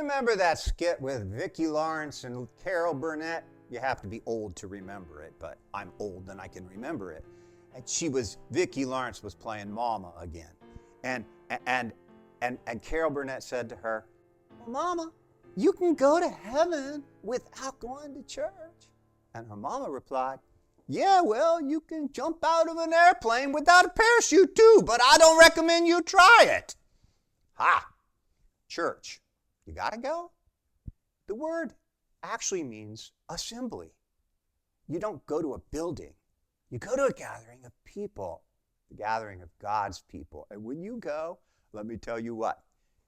remember that skit with Vicki Lawrence and Carol Burnett? You have to be old to remember it, but I'm old and I can remember it. And Vicki Lawrence was playing Mama again. And Carol Burnett said to her, "Well, Mama, you can go to heaven without going to church." And her mama replied, "Yeah, well, you can jump out of an airplane without a parachute too, but I don't recommend you try it." Ha! Church. You gotta go? The word actually means assembly. You don't go to a building. You go to a gathering of people, the gathering of God's people. And when you go, let me tell you what,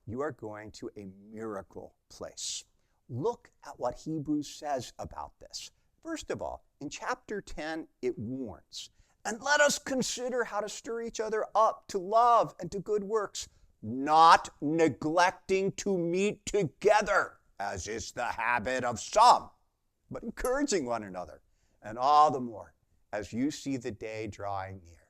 you are going to a miracle place. Look at what Hebrews says about this. First of all, in chapter 10, it warns, "And let us consider how to stir each other up to love and to good works, not neglecting to meet together, as is the habit of some, but encouraging one another, and all the more as you see the day drawing near."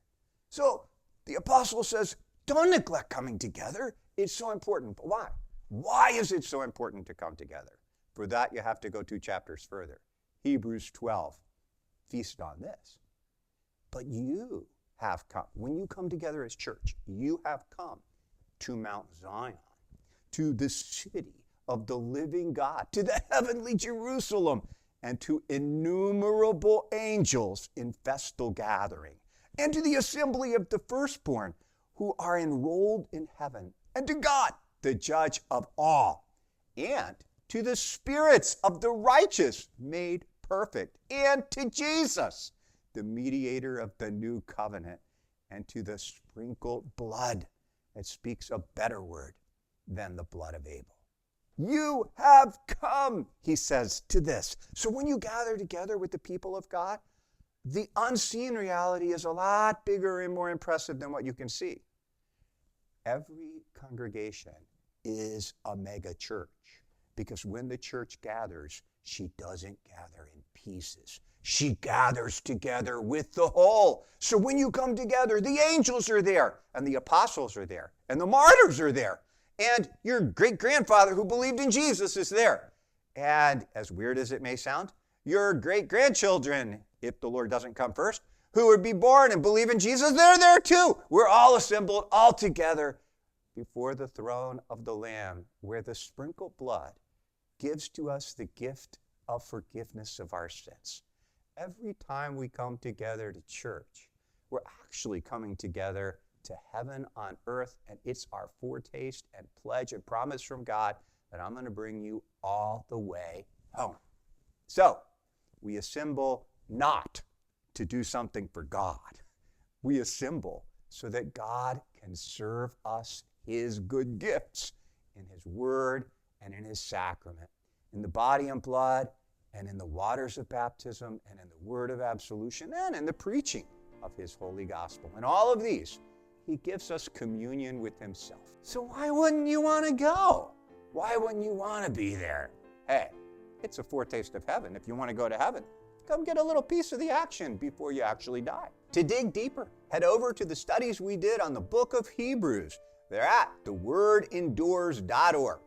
So the apostle says, don't neglect coming together. It's so important. But why? Why is it so important to come together? For that, you have to go 2 chapters further. Hebrews 12, feast on this. But you have come. When you come together as church, you have come to Mount Zion, to the city of the living God, to the heavenly Jerusalem, and to innumerable angels in festal gathering, and to the assembly of the firstborn who are enrolled in heaven, and to God, the judge of all, and to the spirits of the righteous made perfect, and to Jesus, the mediator of the new covenant, and to the sprinkled blood that speaks a better word than the blood of Abel. You have come, he says, to this. So when you gather together with the people of God, the unseen reality is a lot bigger and more impressive than what you can see. Every congregation is a mega church, because when the church gathers, she doesn't gather in pieces. She gathers together with the whole. So when you come together, the angels are there, and the apostles are there, and the martyrs are there, and your great-grandfather who believed in Jesus is there. And as weird as it may sound, your great-grandchildren, if the Lord doesn't come first, who would be born and believe in Jesus, they're there too. We're all assembled all together before the throne of the Lamb, where the sprinkled blood gives to us the gift of forgiveness of our sins. Every time we come together to church, we're actually coming together to heaven on earth, and it's our foretaste and pledge and promise from God that I'm going to bring you all the way home. So, we assemble not to do something for God. We assemble so that God can serve us his good gifts in his word and in his sacrament, in the body and blood, and in the waters of baptism, and in the word of absolution, and in the preaching of his holy gospel. And all of these, he gives us communion with himself. So why wouldn't you want to go? Why wouldn't you want to be there? Hey, it's a foretaste of heaven. If you want to go to heaven, come get a little piece of the action before you actually die. To dig deeper, head over to the studies we did on the book of Hebrews. They're at thewordendures.org.